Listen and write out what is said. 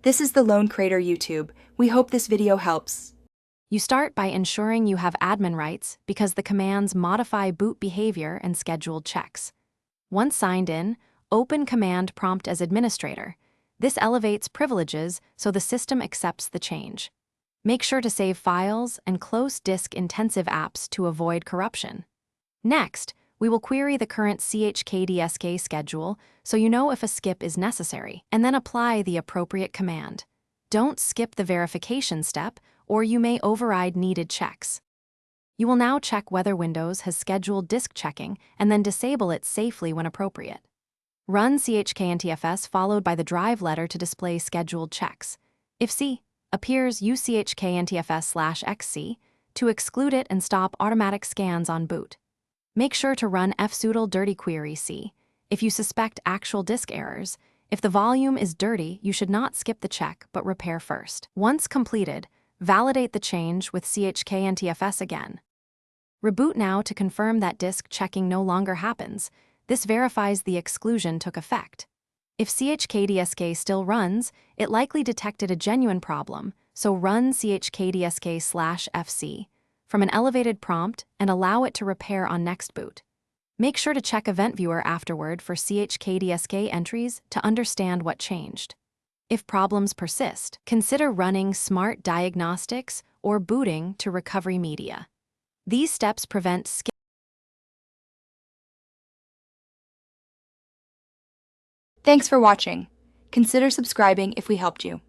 This is the Lone Crater YouTube. We hope this video helps. You start by ensuring you have admin rights because the commands modify boot behavior and scheduled checks. Once signed in, open Command Prompt as administrator. This elevates privileges so the system accepts the change. Make sure to save files and close disk-intensive apps to avoid corruption. Next, we will query the current chkdsk schedule so you know if a skip is necessary, and then apply the appropriate command. Don't skip the verification step, or you may override needed checks. You will now check whether Windows has scheduled disk checking and then disable it safely when appropriate. Run chkntfs followed by the drive letter to display scheduled checks. If C appears, use chkntfs/xc to exclude it and stop automatic scans on boot. Make sure to run fsudo dirty query C if you suspect actual disk errors. If the volume is dirty, you should not skip the check but repair first. Once completed, validate the change with chkntfs again. Reboot now to confirm that disk checking no longer happens. This verifies the exclusion took effect. If chkdsk still runs, it likely detected a genuine problem, so run chkdsk/fc from an elevated prompt and allow it to repair on next boot. Make sure to check Event Viewer afterward for chkdsk entries to understand what changed. If problems persist, consider running Smart Diagnostics or booting to recovery media. These steps prevent skip. Thanks for watching. Consider subscribing if we helped you.